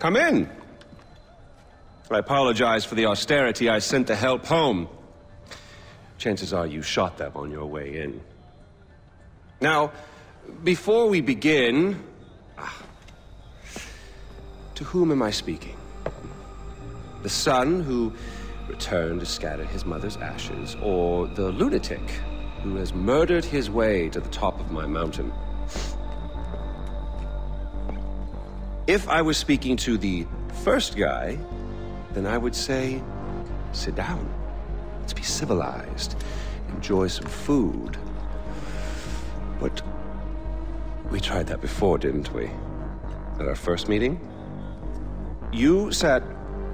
Come in. I apologize for the austerity I sent to help home. Chances are you shot them on your way in. Now, before we begin... to whom am I speaking? The son who returned to scatter his mother's ashes, or the lunatic who has murdered his way to the top of my mountain? If I was speaking to the first guy, then I would say, sit down. Let's be civilized. Enjoy some food. But we tried that before, didn't we? At our first meeting? You sat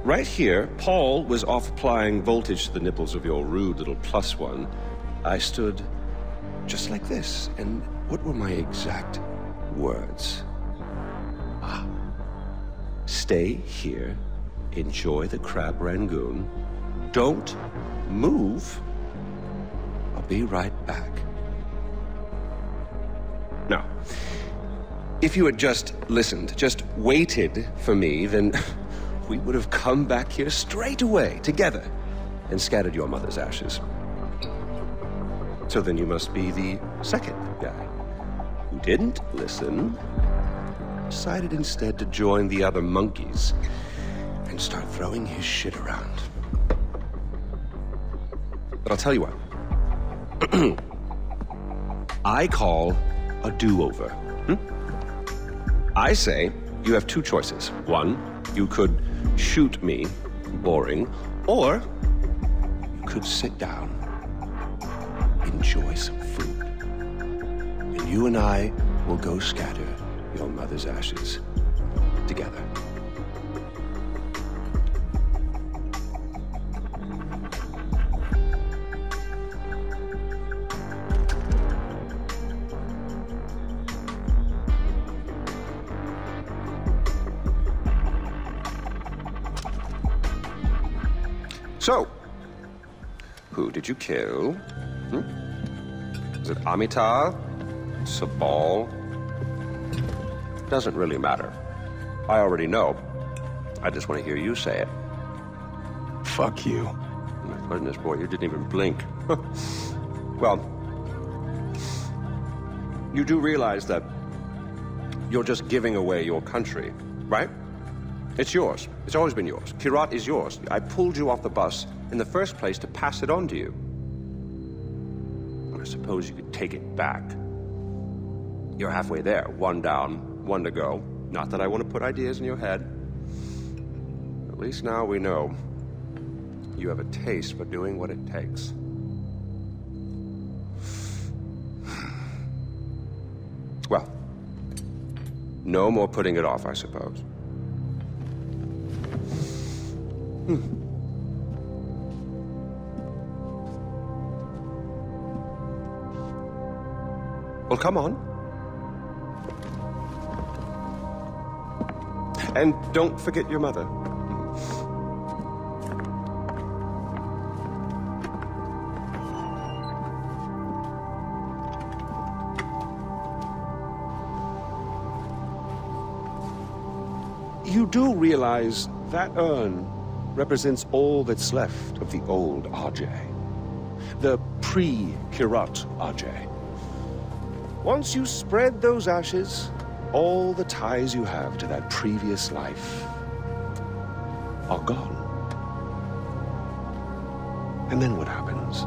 right here. Paul was off applying voltage to the nipples of your rude little +1. I stood just like this. And what were my exact words? Stay here, enjoy the crab rangoon, don't move, I'll be right back. Now, if you had just listened, just waited for me, then we would have come back here straight away, together, and scattered your mother's ashes. So then you must be the second guy, who didn't listen, decided instead to join the other monkeys and start throwing his shit around. But I'll tell you what. I call a do-over. I say you have two choices. One, you could shoot me, boring, or you could sit down, enjoy some food, and you and I will go scatter your mother's ashes together. So, who did you kill? Is it Amitabh? Sabal? Doesn't really matter. I already know. I just want to hear you say it. Fuck you. My goodness, boy, you didn't even blink. Well, you do realize that you're just giving away your country, right? It's yours. It's always been yours. Kirat is yours. I pulled you off the bus in the first place to pass it on to you. I suppose you could take it back. You're halfway there. One down, one to go. Not that I want to put ideas in your head. At least now we know you have a taste for doing what it takes. Well, no more putting it off, I suppose. Well, come on. And don't forget your mother. You do realize that urn represents all that's left of the old Ajay. The pre-Kirat Ajay. Once you spread those ashes, all the ties you have to that previous life are gone. And then what happens?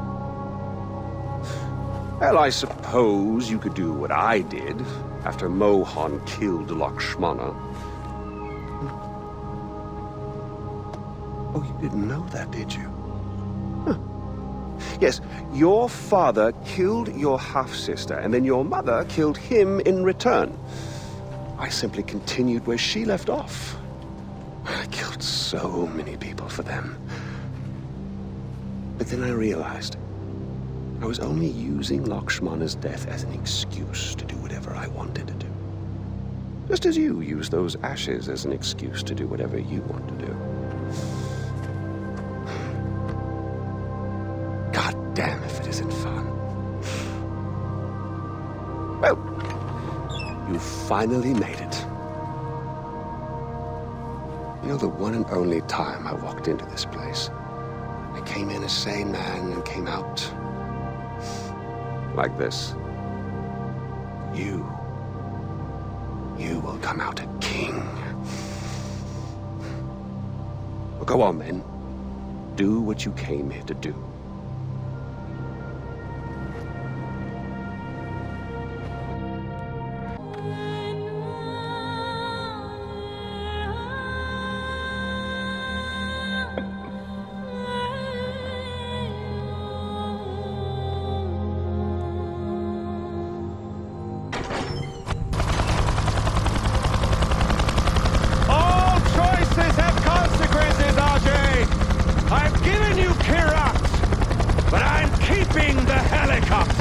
Well, I suppose you could do what I did after Mohan killed Lakshmana. Oh, you didn't know that, did you? Huh. Yes, your father killed your half-sister, and then your mother killed him in return. I simply continued where she left off. I killed so many people for them. But then I realized I was only using Lakshmana's death as an excuse to do whatever I wanted to do. Just as you use those ashes as an excuse to do whatever you want to do. God damn if it isn't fun. Well, you finally made it. You know, the one and only time I walked into this place, I came in a sane man and came out like this. You will come out a king. Well, go on then. Do what you came here to do. I've given you Kirat, but I'm keeping the helicopter.